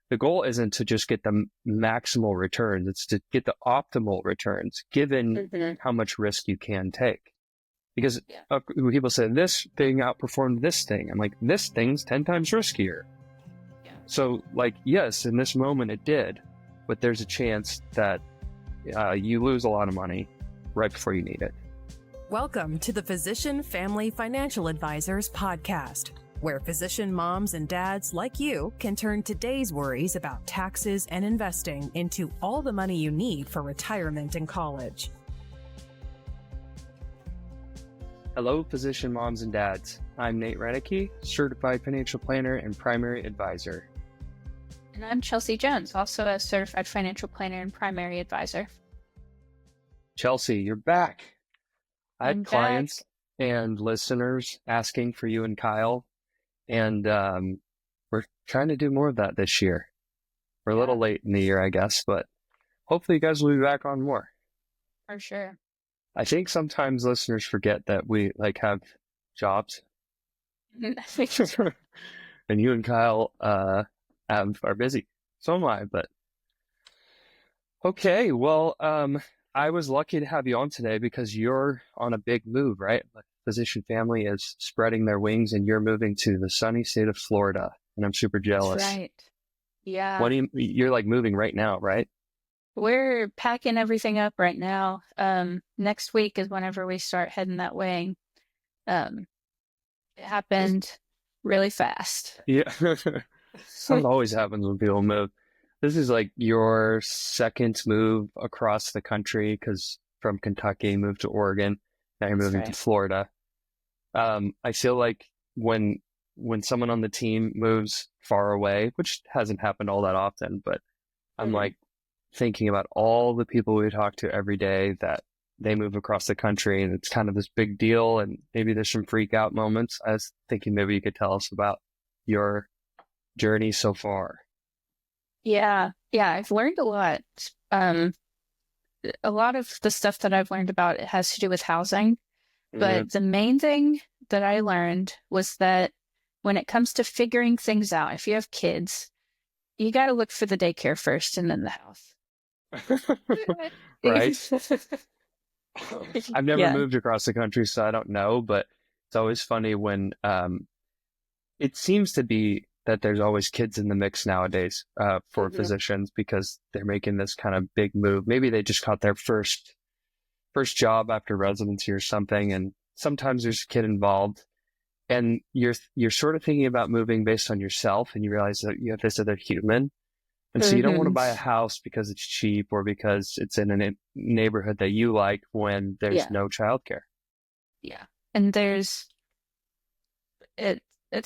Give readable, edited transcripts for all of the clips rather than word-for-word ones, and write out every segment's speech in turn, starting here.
the goal isn't to just get the maximal returns. It's to get the optimal returns given how much risk you can take. Because people say this thing outperformed this thing. I'm like, this thing's 10 times riskier. Yeah. So like, yes, in this moment it did, but there's a chance that you lose a lot of money right before you need it. Welcome to the Physician Family Financial Advisors podcast, where physician moms and dads like you can turn today's worries about taxes and investing into all the money you need for retirement and college. Hello, physician moms and dads. I'm Nate Reineke, certified financial planner and primary advisor. And I'm Chelsea Jones, also a certified financial planner and primary advisor. Chelsea, you're back. I had I'm clients back. and listeners asking for you and Kyle, and we're trying to do more of that this year. We're a little late in the year, I guess, but hopefully you guys will be back on more. For sure. I think sometimes listeners forget that we have jobs. And you and Kyle are busy. So am I, but okay. Well, I was lucky to have you on today because you're on a big move, right? Physician Family is spreading their wings and you're moving to the sunny state of Florida, and I'm super jealous. That's right. Yeah. You're like moving right now, right? We're packing everything up right now. Next week is whenever we start heading that way. It happened really fast. Yeah. That always happens when people move. This is like your second move across the country, because from Kentucky, moved to Oregon. Now you're moving to Florida. I feel like when someone on the team moves far away, which hasn't happened all that often, but I'm like thinking about all the people we talk to every day that they move across the country, and it's kind of this big deal, and maybe there's some freak out moments. I was thinking maybe you could tell us about your journey so far. Yeah, I've learned a lot. A lot of the stuff that I've learned about it has to do with housing, but the main thing that I learned was that when it comes to figuring things out, if you have kids, you got to look for the daycare first and then the house. Right? I've never moved across the country, so I don't know, but it's always funny when it seems to be that there's always kids in the mix nowadays for physicians, because they're making this kind of big move. Maybe they just got their first job after residency or something, and sometimes there's a kid involved, and you're sort of thinking about moving based on yourself, and you realize that you have this other human. And so you don't want to buy a house because it's cheap or because it's in a neighborhood that you like when there's no childcare. Yeah. And it's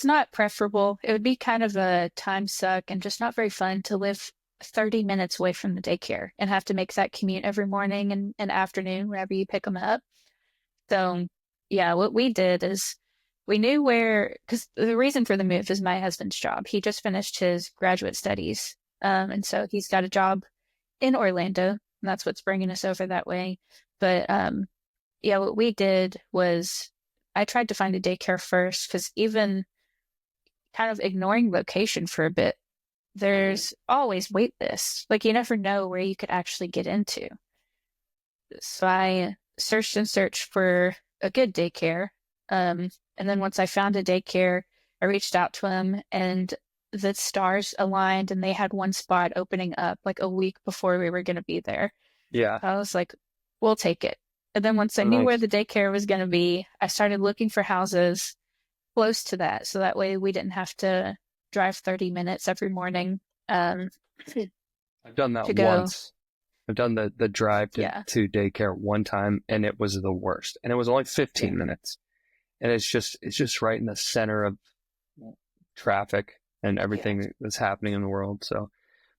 not preferable. It would be kind of a time suck and just not very fun to live 30 minutes away from the daycare and have to make that commute every morning and afternoon whenever you pick them up. So yeah, what we did is we knew because the reason for the move is my husband's job. He just finished his graduate studies. And so he's got a job in Orlando, and that's what's bringing us over that way. But what we did was I tried to find a daycare first, because even kind of ignoring location for a bit, there's always wait lists. Like, you never know where you could actually get into. So I searched for a good daycare. And then once I found a daycare, I reached out to him, and the stars aligned, and they had one spot opening up like a week before we were going to be there. Yeah. I was like, we'll take it. And then once I knew where the daycare was going to be, I started looking for houses close to that. So that way we didn't have to drive 30 minutes every morning. I've done that once. I've done the drive to daycare one time, and it was the worst. And it was only 15 minutes. And it's just right in the center of traffic and everything that's happening in the world. So,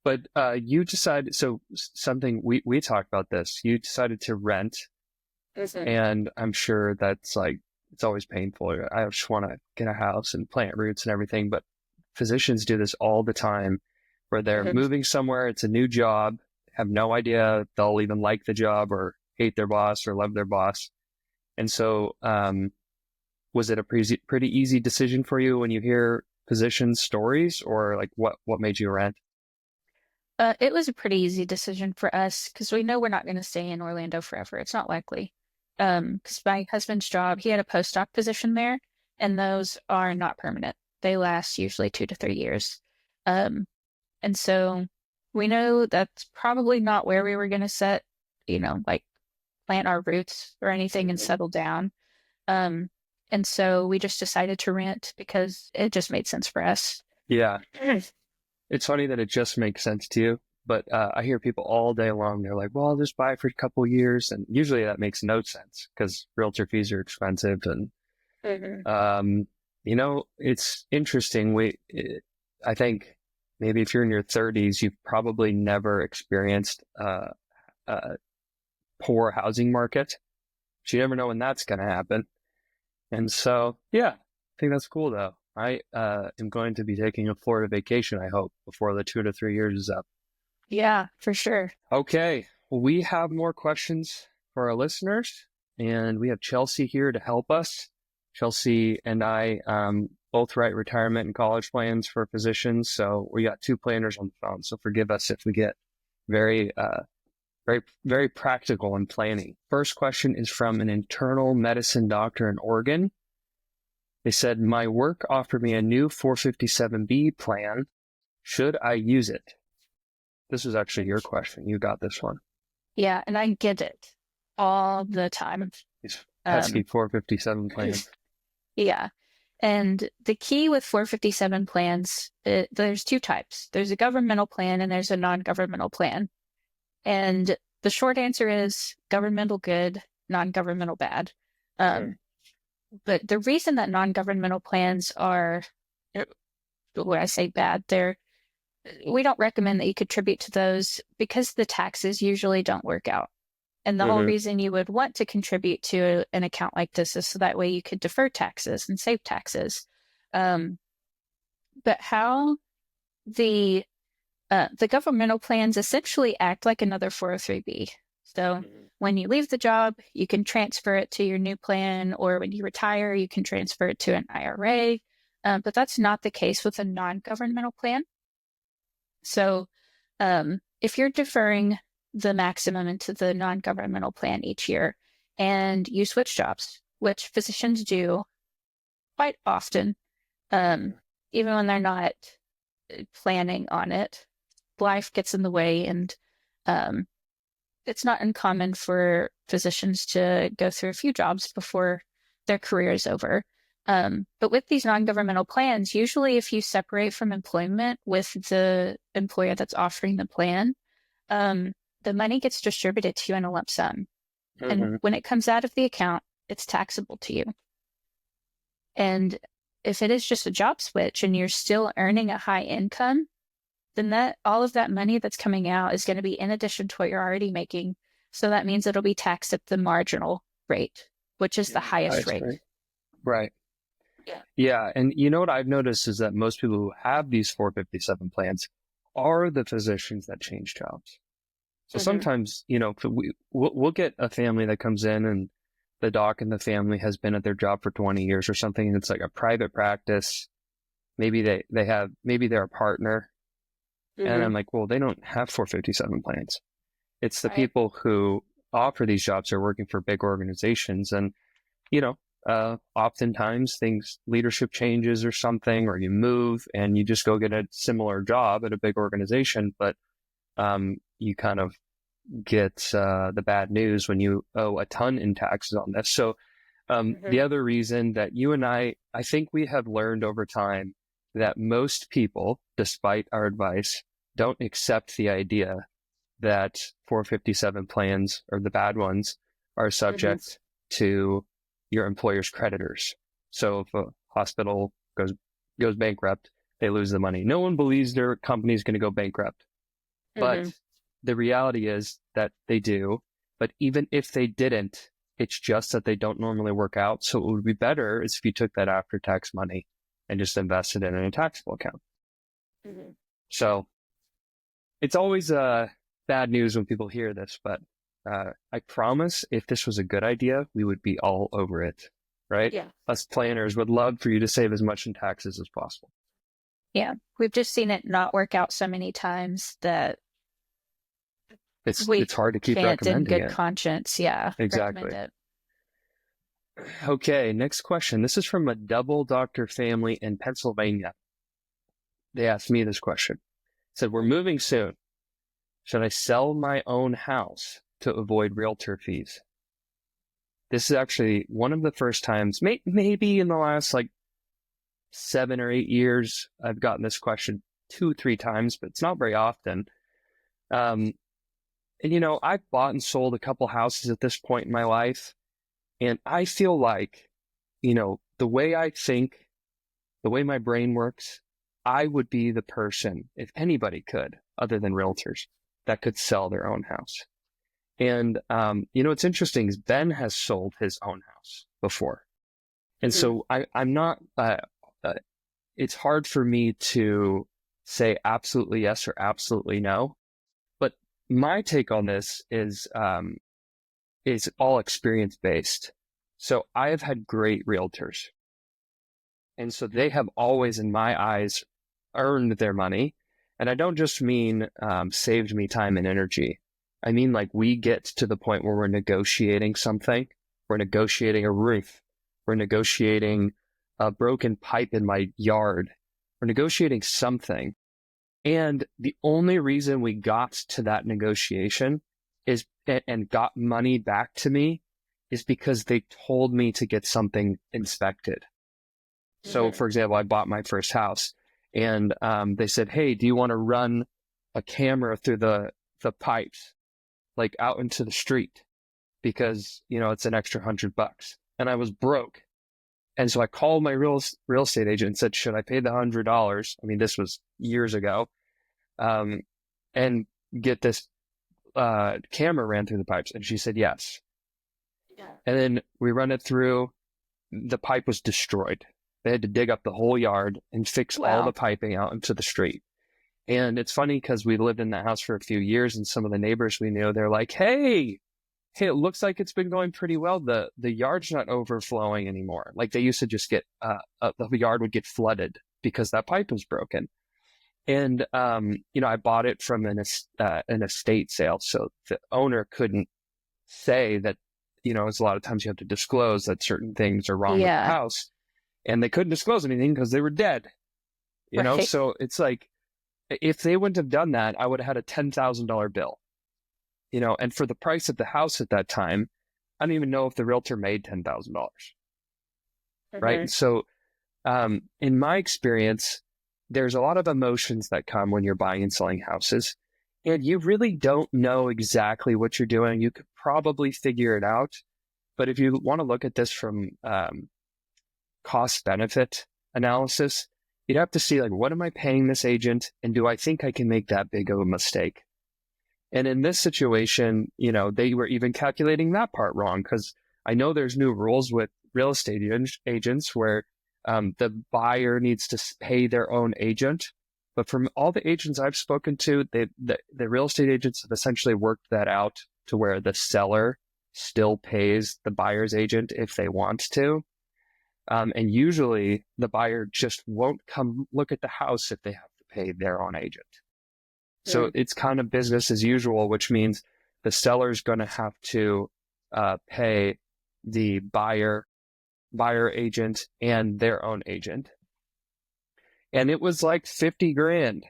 but you decided, so something we talked about this, you decided to rent, and I'm sure that's it's always painful. I just want to get a house and plant roots and everything, but physicians do this all the time where they're moving somewhere. It's a new job, have no idea they'll even like the job or hate their boss or love their boss. And so, was it a pretty easy decision for you when you hear physicians' stories, or what made you rent? It was a pretty easy decision for us because we know we're not going to stay in Orlando forever. It's not likely. Because my husband's job, he had a postdoc position there, and those are not permanent. They last usually 2 to 3 years. And so we know that's probably not where we were going to set, like plant our roots or anything and settle down. And so we just decided to rent because it just made sense for us. Yeah. It's funny that it just makes sense to you, but I hear people all day long. They're like, well, I'll just buy for a couple of years. And usually that makes no sense because realtor fees are expensive. And, it's interesting. I think maybe if you're in your 30s, you've probably never experienced a poor housing market. So you never know when that's going to happen. And so, yeah, I think that's cool, though. I am going to be taking a Florida vacation, I hope, before the 2 to 3 years is up. Yeah, for sure. Okay. Well, we have more questions for our listeners, and we have Chelsea here to help us. Chelsea and I both write retirement and college plans for physicians, so we got two planners on the phone. So forgive us if we get very, very practical in planning. First question is from an internal medicine doctor in Oregon. They said, my work offered me a new 457B plan. Should I use it? This is actually your question. You got this one. Yeah, and I get it all the time. These pesky 457 plans. Yeah. And the key with 457 plans, there's two types. There's a governmental plan and there's a non-governmental plan. And the short answer is governmental good, non-governmental bad. But the reason that non-governmental plans are, when I say bad, we don't recommend that you contribute to those because the taxes usually don't work out. And the whole reason you would want to contribute to an account like this is so that way you could defer taxes and save taxes. But how the governmental plans essentially act like another 403B. So when you leave the job, you can transfer it to your new plan, or when you retire, you can transfer it to an IRA. But that's not the case with a non-governmental plan. So if you're deferring the maximum into the non-governmental plan each year and you switch jobs, which physicians do quite often, even when they're not planning on it, life gets in the way, and it's not uncommon for physicians to go through a few jobs before their career is over. But with these non-governmental plans, usually if you separate from employment with the employer that's offering the plan, the money gets distributed to you in a lump sum. And when it comes out of the account, it's taxable to you. And if it is just a job switch and you're still earning a high income, then all of that money that's coming out is going to be in addition to what you're already making. So that means it'll be taxed at the marginal rate, which is the highest rate. Right. Yeah. And you know what I've noticed is that most people who have these 457 plans are the physicians that change jobs. So sometimes, we'll get a family that comes in and the doc and the family has been at their job for 20 years or something. And it's like a private practice. Maybe they're a partner. And I'm like, well, they don't have 457 plans. It's the people who offer these jobs are working for big organizations. And, oftentimes leadership changes or something, or you move and you just go get a similar job at a big organization. But you kind of get the bad news when you owe a ton in taxes on this. So the other reason that you and I think we have learned over time that most people, despite our advice, don't accept the idea that 457 plans, or the bad ones, are subject to your employer's creditors. So if a hospital goes bankrupt, they lose the money. No one believes their company is going to go bankrupt. But the reality is that they do. But even if they didn't, it's just that they don't normally work out. So it would be better is if you took that after-tax money and just invested it in a taxable account. So it's always bad news when people hear this, but I promise if this was a good idea, we would be all over it, right? Yeah. Us planners would love for you to save as much in taxes as possible. Yeah. We've just seen it not work out so many times that it's hard to keep can't in recommending good it. conscience, Exactly. recommend it. Okay, next question. This is from a double doctor family in Pennsylvania. They asked me this question. Said, we're moving soon. Should I sell my own house to avoid realtor fees? This is actually one of the first times, maybe in the last like 7 or 8 years, I've gotten this question 2-3 times, but it's not very often. And I've bought and sold a couple houses at this point in my life. And I feel like, the way I think, the way my brain works, I would be the person, if anybody could, other than realtors, that could sell their own house. And, what's interesting is Ben has sold his own house before. And so I'm not, it's hard for me to say absolutely yes or absolutely no. But my take on this is all experience based. So I have had great realtors. And so they have always, in my eyes, earned their money. And I don't just mean saved me time and energy. I mean, like, we get to the point where we're negotiating something. We're negotiating a roof. We're negotiating a broken pipe in my yard. We're negotiating something. And the only reason we got to that negotiation and got money back to me is because they told me to get something inspected. So, for example, I bought my first house and they said, hey, do you want to run a camera through the pipes, like out into the street? Because, it's an extra $100. And I was broke. And so I called my real estate agent and said, should I pay the $100? I mean, this was years ago. And get this camera ran through the pipes. And she said, yes. Yeah. And then we run it through. The pipe was destroyed. They had to dig up the whole yard and fix all the piping out into the street. And it's funny because we lived in that house for a few years, and some of the neighbors we knew, they're like, hey, it looks like it's been going pretty well. The yard's not overflowing anymore. Like, they used to just get, the yard would get flooded because that pipe was broken. And, I bought it from an estate sale. So the owner couldn't say that, it's a lot of times you have to disclose that certain things are wrong with the house. And they couldn't disclose anything because they were dead, right. So it's like, if they wouldn't have done that, I would have had a $10,000 bill, and for the price of the house at that time, I don't even know if the realtor made $10,000. Right. So, in my experience, there's a lot of emotions that come when you're buying and selling houses, and you really don't know exactly what you're doing. You could probably figure it out. But if you want to look at this from, cost benefit analysis, you'd have to see, like, what am I paying this agent, and do I think I can make that big of a mistake? And in this situation, they were even calculating that part wrong, because I know there's new rules with real estate agents where the buyer needs to pay their own agent. But from all the agents I've spoken to, the real estate agents have essentially worked that out to where the seller still pays the buyer's agent if they want to. And usually the buyer just won't come look at the house if they have to pay their own agent. Yeah. So it's kind of business as usual, which means the seller's going to have to pay the buyer agent and their own agent. And it was like $50,000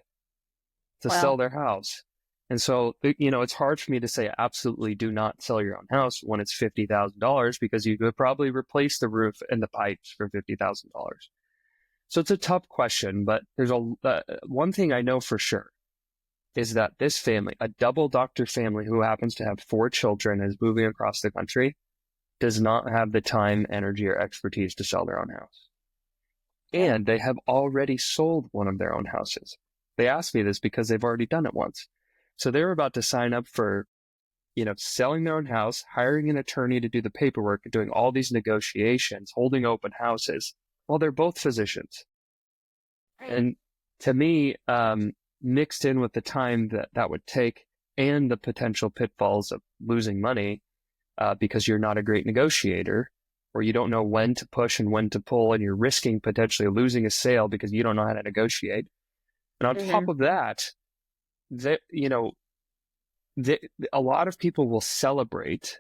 to sell their house. And so, it's hard for me to say absolutely do not sell your own house when it's $50,000, because you could probably replace the roof and the pipes for $50,000. So it's a tough question, but there's one thing I know for sure is that this family, a double doctor family who happens to have 4 children and is moving across the country, does not have the time, energy, or expertise to sell their own house. And they have already sold one of their own houses. They asked me this because they've already done it once. So they were about to sign up for, selling their own house, hiring an attorney to do the paperwork, doing all these negotiations, holding open houses. Well, they're both physicians. Right. And to me, mixed in with the time that would take and the potential pitfalls of losing money because you're not a great negotiator, or you don't know when to push and when to pull, and you're risking potentially losing a sale because you don't know how to negotiate. And on top of that, a lot of people will celebrate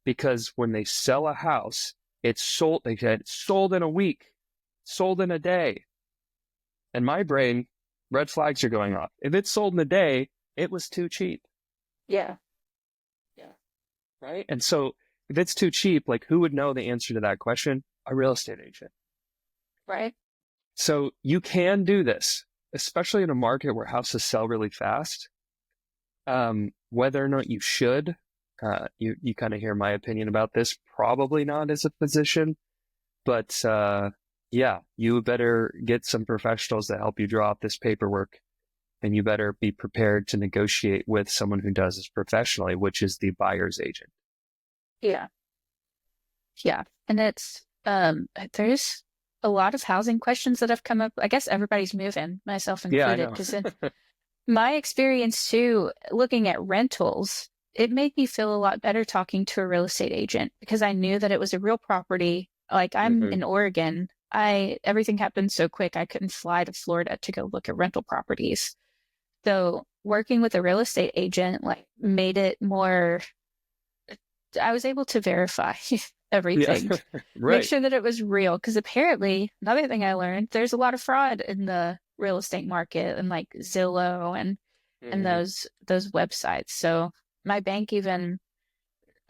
because when they sell a house, it's sold. They said sold in a week, sold in a day. And my brain, red flags are going off. If it's sold in a day, it was too cheap. Yeah. Right. And so if it's too cheap, like who would know the answer to that question? A real estate agent. Right. So you can do this, especially in a market where houses sell really fast. Whether or not you should, you kind of hear my opinion about this. Probably not as a physician, but yeah, you better get some professionals to help you draw up this paperwork, and you better be prepared to negotiate with someone who does this professionally, which is the buyer's agent. Yeah. And it's there's a lot of housing questions that have come up. I guess everybody's moving, myself included, because in my experience too, looking at rentals, it made me feel a lot better talking to a real estate agent because I knew that it was a real property. Like I'm in Oregon. Everything happened so quick. I couldn't fly to Florida to go look at rental properties. So working with a real estate agent like made it more, I was able to verify everything, make sure that it was real. Because apparently, another thing I learned, there's a lot of fraud in the real estate market and like Zillow and those websites. So my bank even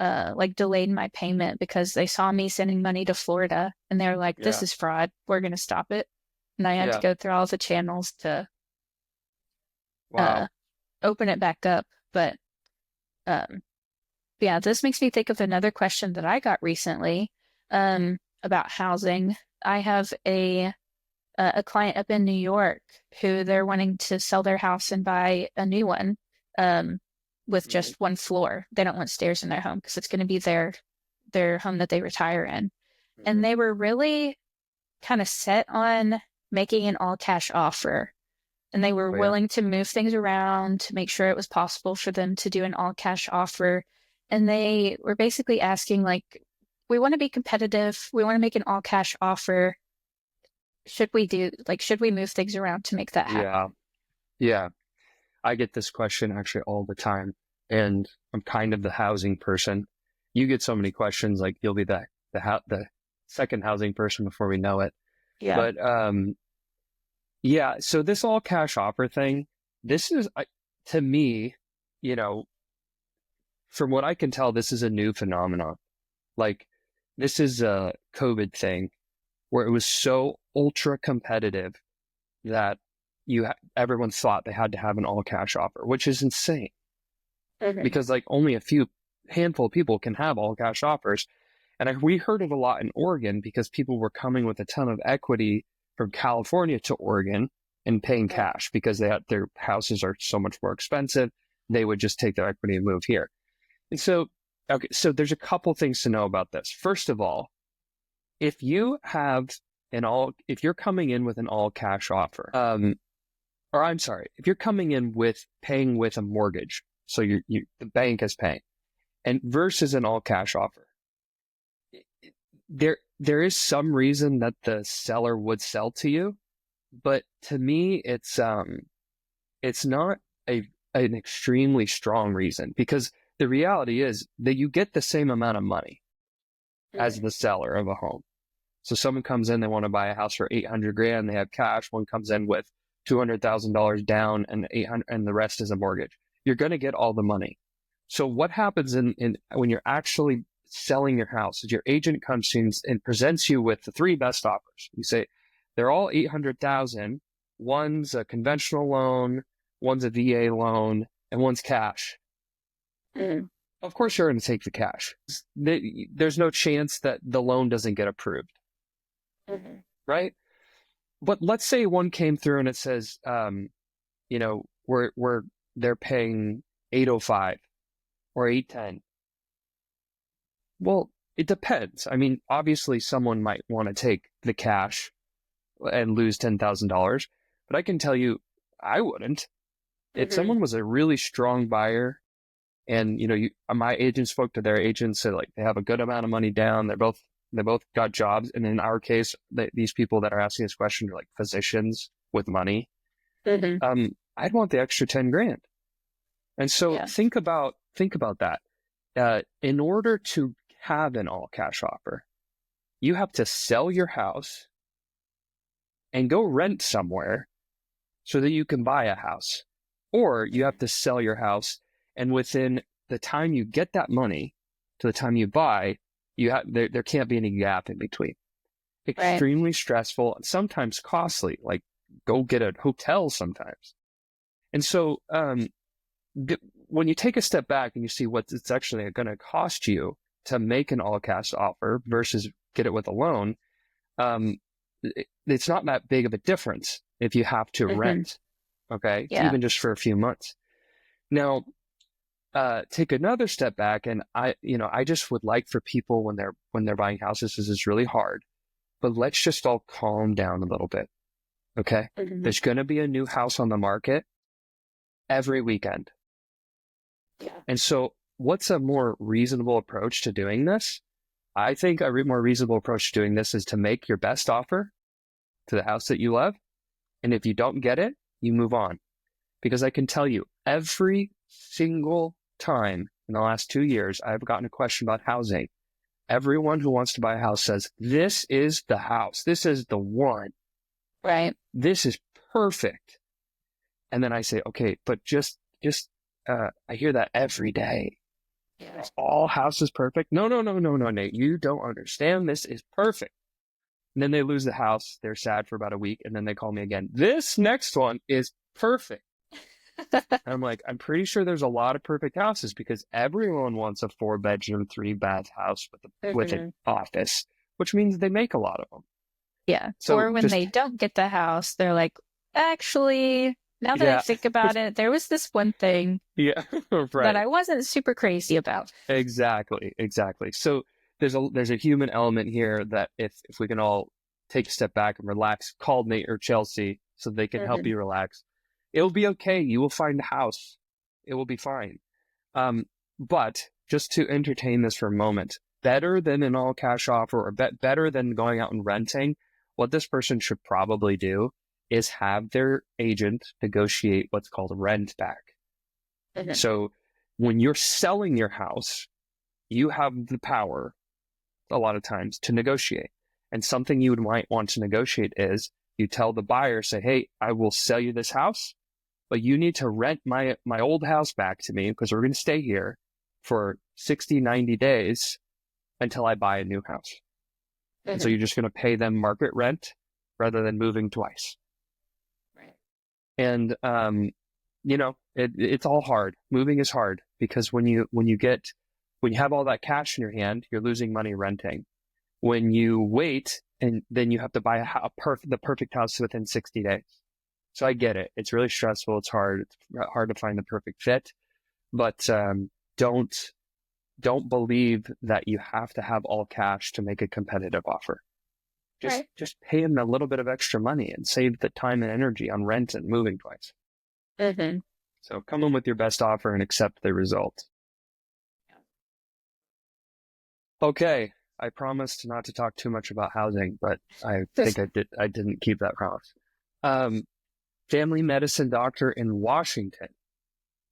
like delayed my payment because they saw me sending money to Florida and they were like, this is fraud. We're going to stop it. And I had to go through all the channels to open it back up. But yeah, this makes me think of another question that I got recently about housing. I have a client up in New York who they're wanting to sell their house and buy a new one with just one floor. They don't want stairs in their home because it's going to be their home that they retire in. And they were really kind of set on making an all cash offer. And they were willing to move things around to make sure it was possible for them to do an all cash offer. And they were basically asking, like, we want to be competitive. We want to make an all cash offer. Should we move things around to make that happen? Yeah. I get this question actually all the time. And I'm kind of the housing person. You get so many questions, like you'll be the second housing person before we know it. Yeah. But so this all cash offer thing, this is, to me, from what I can tell, this is a new phenomenon. Like, this is a COVID thing where it was so ultra competitive that everyone thought they had to have an all cash offer, which is insane. Because like only a handful of people can have all cash offers. And we heard it a lot in Oregon because people were coming with a ton of equity from California to Oregon and paying cash because their houses are so much more expensive. They would just take their equity and move here. And so there's a couple things to know about this. First of all, if you're coming in with an all cash offer, if you're coming in with paying with a mortgage, so the bank is paying, and versus an all cash offer, there is some reason that the seller would sell to you, but to me, it's not an extremely strong reason, because the reality is that you get the same amount of money as the seller of a home. So someone comes in, they want to buy a house for $800,000, they have cash. One comes in with $200,000 down and the rest is a mortgage. You're going to get all the money. So what happens when you're actually selling your house is your agent comes in and presents you with the three best offers. You say, they're all $800,000. One's a conventional loan, one's a VA loan, and one's cash. Of course, you're going to take the cash. There's no chance that the loan doesn't get approved. Right? But let's say one came through and it says, they're paying $805 or $810. Well, it depends. I mean, obviously someone might want to take the cash and lose $10,000, but I can tell you, I wouldn't. If someone was a really strong buyer and, my agent spoke to their agent, said like they have a good amount of money down, they both got jobs. And in our case, these people that are asking this question are like physicians with money. I'd want the extra $10,000. And so think about that. In order to have an all cash offer, you have to sell your house and go rent somewhere so that you can buy a house. Or you have to sell your house, and within the time you get that money to the time you buy, there can't be any gap in between. Extremely stressful and sometimes costly, like go get a hotel sometimes. And so when you take a step back and you see what it's actually going to cost you to make an all cash offer versus get it with a loan, it's not that big of a difference if you have to rent, okay? Even just for a few months. Now, take another step back, and I just would like for people when they're buying houses, this is really hard, but let's just all calm down a little bit, okay? There's going to be a new house on the market every weekend. And so what's a more reasonable approach to doing this? I think a more reasonable approach to doing this is to make your best offer to the house that you love. And if you don't get it, you move on. Because I can tell you, every single time in the last 2 years, I've gotten a question about housing. Everyone who wants to buy a house says, this is the house. This is the one. Right. This is perfect. And then I say, okay, but I hear that every day. All houses perfect? No, Nate, you don't understand. This is perfect. And then they lose the house. They're sad for about a week. And then they call me again. This next one is perfect. And I'm like, I'm pretty sure there's a lot of perfect houses because everyone wants a 4-bedroom, 3-bath house with an office, which means they make a lot of them. Yeah. So or when they don't get the house, they're like, actually, now that I think about it, there was this one thing that I wasn't super crazy about. Exactly. So there's a human element here that if we can all take a step back and relax, call Nate or Chelsea so they can help you relax. It'll be okay. You will find a house. It will be fine. But just to entertain this for a moment, better than an all cash offer or better than going out and renting, what this person should probably do is have their agent negotiate what's called a rent back. So when you're selling your house, you have the power a lot of times to negotiate. And something you might want to negotiate is you tell the buyer, say, hey, I will sell you this house, but you need to rent my old house back to me because we're going to stay here for 60, 90 days until I buy a new house. And so you're just going to pay them market rent rather than moving twice. And, it's all hard. Moving is hard because when you have all that cash in your hand, you're losing money renting. When you wait and then you have to buy the perfect house within 60 days. So I get it. It's really stressful. It's hard. It's hard to find the perfect fit, but, don't believe that you have to have all cash to make a competitive offer. Just pay them a little bit of extra money and save the time and energy on rent and moving twice. So come in with your best offer and accept the result. Okay. I promised not to talk too much about housing, but I think I didn't keep that promise. Family medicine doctor in Washington.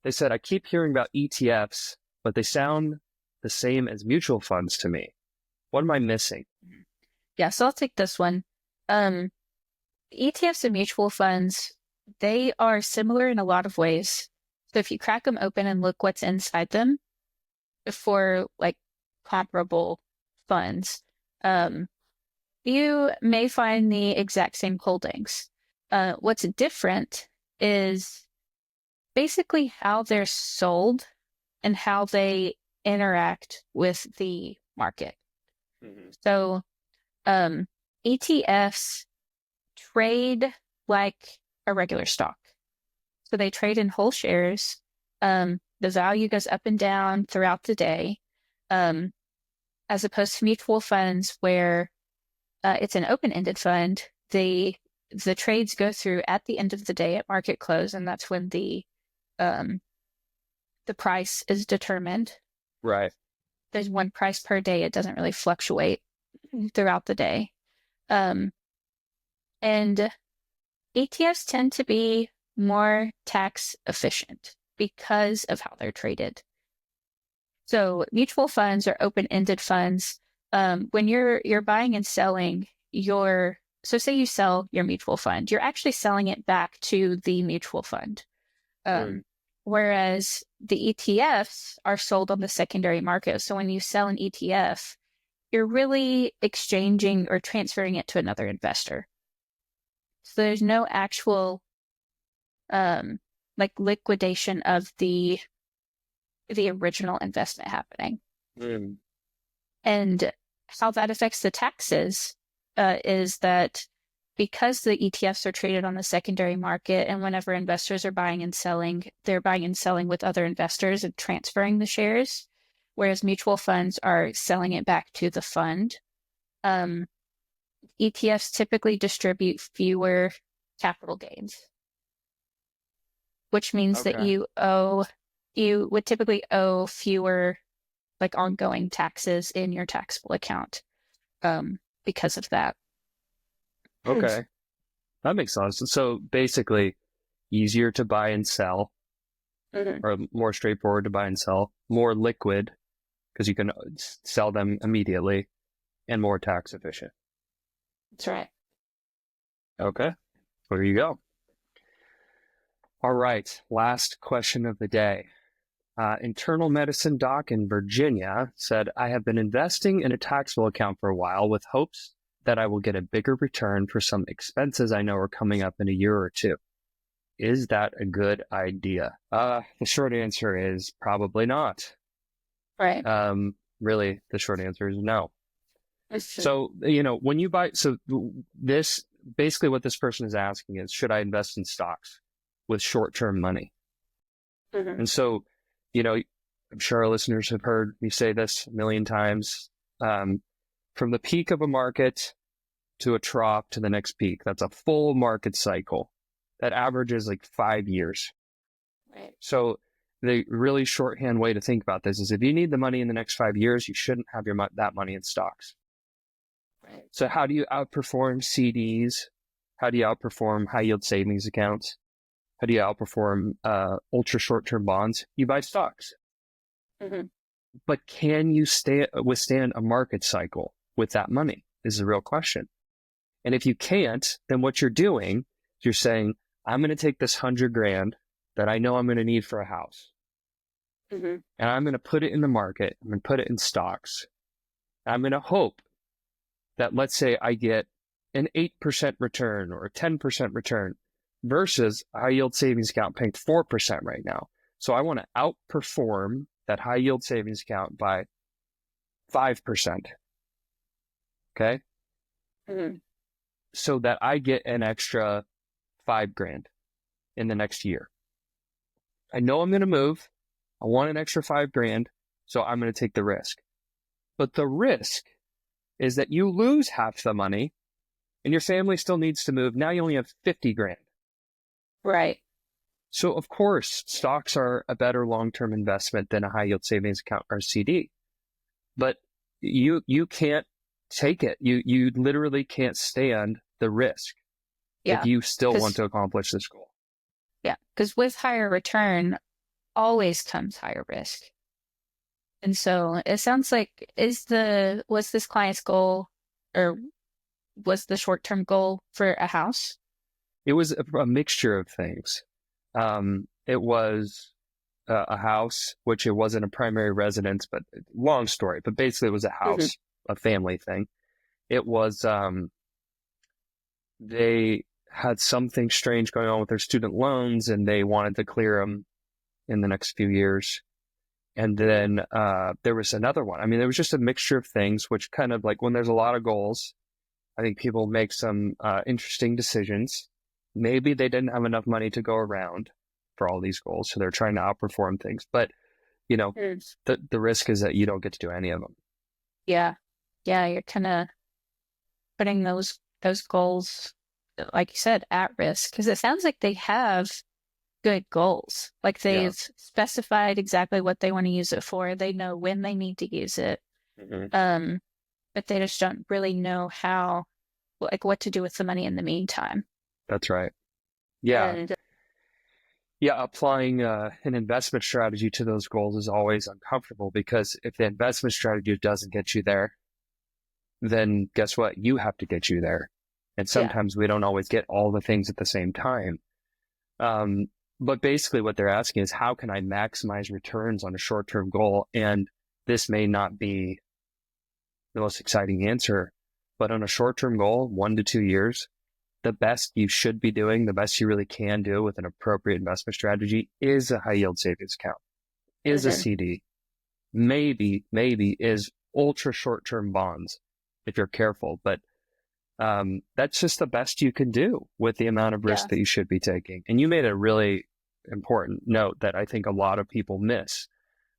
They said, I keep hearing about ETFs, but they sound the same as mutual funds to me. What am I missing? Yeah, so I'll take this one. ETFs and mutual funds, they are similar in a lot of ways. So if you crack them open and look what's inside them for like comparable funds, you may find the exact same holdings. What's different is basically how they're sold and how they interact with the market. So ETFs trade like a regular stock. So they trade in whole shares. The value goes up and down throughout the day, as opposed to mutual funds where it's an open-ended fund. The trades go through at the end of the day at market close, and that's when the price is determined. Right. There's one price per day. It doesn't really fluctuate throughout the day. And ETFs tend to be more tax efficient. because of how they're traded. So mutual funds are open-ended funds. When you're buying and selling so say you sell your mutual fund, you're actually selling it back to the mutual fund. Whereas the ETFs are sold on the secondary market. So when you sell an ETF, you're really exchanging or transferring it to another investor. So there's no actual like liquidation of the original investment happening. And how that affects the taxes is that because the ETFs are traded on the secondary market, and whenever investors are buying and selling, they're buying and selling with other investors and transferring the shares, whereas mutual funds are selling it back to the fund. ETFs typically distribute fewer capital gains, which means that you would typically owe fewer like ongoing taxes in your taxable account because of that. Okay. That makes sense. So basically, easier to buy and sell, or more straightforward to buy and sell, more liquid because you can sell them immediately, and more tax efficient. That's right. Okay. There you go. All right. Last question of the day. Internal medicine doc in Virginia said, I have been investing in a taxable account for a while with hopes that I will get a bigger return for some expenses I know are coming up in a year or two. Is that a good idea? The short answer is probably not. Right. Really, the short answer is no. So, when you buy, this, basically what this person is asking is, should I invest in stocks with short-term money? And so, I'm sure our listeners have heard me say this a million times. From the peak of a market to a trough to the next peak, that's a full market cycle that averages like 5 years. Right. So the really shorthand way to think about this is if you need the money in the next 5 years, you shouldn't have that money in stocks. Right. So how do you outperform CDs? How do you outperform high yield savings accounts? How do you outperform ultra short-term bonds? You buy stocks. But can you withstand a market cycle with that money is the real question. And if you can't, then what you're doing is you're saying, I'm going to take this $100,000 that I know I'm going to need for a house. And I'm going to put it in the market. I'm going to put it in stocks. I'm going to hope that, let's say, I get an 8% return or a 10% return versus a high yield savings account paying 4% right now. So I want to outperform that high yield savings account by 5%. Okay. So that I get an extra $5,000 in the next year. I know I'm going to move. I want an extra $5,000. So I'm going to take the risk. But the risk is that you lose half the money and your family still needs to move. Now you only have $50,000. Right. So of course, stocks are a better long-term investment than a high yield savings account or CD. But you can't take it. You literally can't stand the risk if you still want to accomplish this goal. Yeah, because with higher return always comes higher risk. And so it sounds like was this client's goal, or was the short-term goal for a house? It was a mixture of things. It was a house, which it wasn't a primary residence, but long story, but basically it was a house, a family thing. It was, they had something strange going on with their student loans and they wanted to clear them in the next few years. And then, there was another one. I mean, there was just a mixture of things, which kind of like when there's a lot of goals, I think people make some, interesting decisions. Maybe they didn't have enough money to go around for all these goals. So they're trying to outperform things, but the risk is that you don't get to do any of them. Yeah. Yeah. You're kind of putting those goals, like you said, at risk, because it sounds like they have good goals. Like they've specified exactly what they want to use it for. They know when they need to use it. But they just don't really know what to do with the money in the meantime. That's right. Yeah. Yeah, applying an investment strategy to those goals is always uncomfortable, because if the investment strategy doesn't get you there, then guess what? You have to get you there. And sometimes we don't always get all the things at the same time. But basically what they're asking is, how can I maximize returns on a short-term goal? And this may not be the most exciting answer, but on a short-term goal, 1 to 2 years, the best you should be doing, the best you really can do with an appropriate investment strategy is a high yield savings account, is a CD, maybe is ultra short-term bonds if you're careful. But that's just the best you can do with the amount of risk that you should be taking. And you made a really important note that I think a lot of people miss.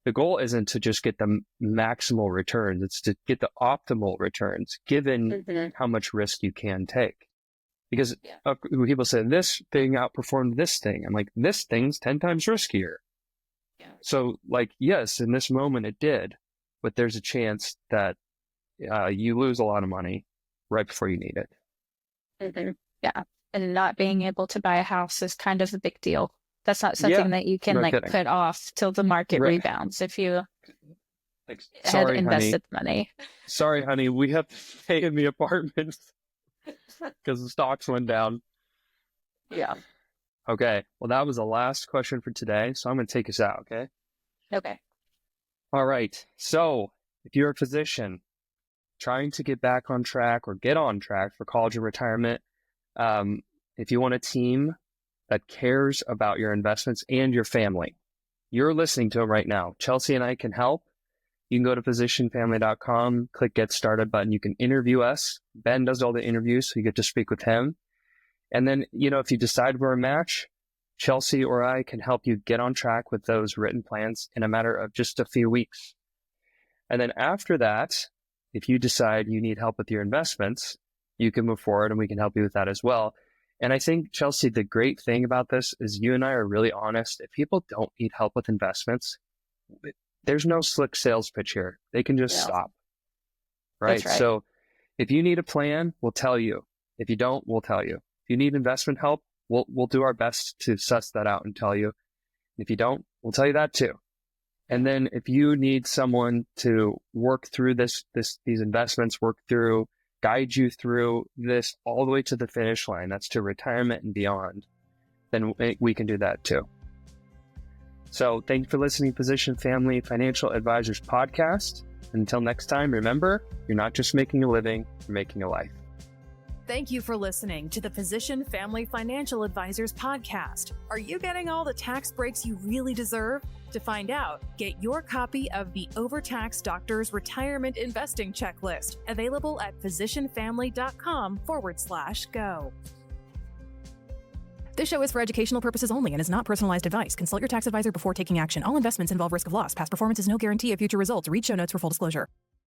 The goal isn't to just get the maximal returns. It's to get the optimal returns given how much risk you can take. Because people say, this thing outperformed this thing. I'm like, this thing's 10 times riskier. Yeah. So like, yes, in this moment it did, but there's a chance that you lose a lot of money right before you need it. Yeah. And not being able to buy a house is kind of a big deal. That's not something that you can put off till the market rebounds if you had invested money. Sorry, honey, we have to stay in the apartment because the stocks went down. Yeah. Okay. Well, that was the last question for today. So I'm going to take us out. Okay. Okay. All right. So if you're a physician trying to get back on track or get on track for college and retirement, if you want a team that cares about your investments and your family, you're listening to them right now. Chelsea and I can help. You can go to physicianfamily.com, click Get Started button. You can interview us. Ben does all the interviews, so you get to speak with him. And then, if you decide we're a match, Chelsea or I can help you get on track with those written plans in a matter of just a few weeks. And then after that, if you decide you need help with your investments, you can move forward and we can help you with that as well. And I think, Chelsea, the great thing about this is you and I are really honest. If people don't need help with investments, there's no slick sales pitch here. They can just stop. Right? So if you need a plan, we'll tell you. If you don't, we'll tell you. If you need investment help, we'll do our best to suss that out and tell you. If you don't, we'll tell you that too. And then if you need someone to work through these investments, guide you through this all the way to the finish line, that's to retirement and beyond, then we can do that too. So thank you for listening to Physician Family Financial Advisors podcast. Until next time, remember, you're not just making a living, you're making a life. Thank you for listening to the Physician Family Financial Advisors podcast. Are you getting all the tax breaks you really deserve? To find out, get your copy of the Overtaxed Doctor's Retirement Investing Checklist, available at physicianfamily.com/go. This show is for educational purposes only and is not personalized advice. Consult your tax advisor before taking action. All investments involve risk of loss. Past performance is no guarantee of future results. Read show notes for full disclosure.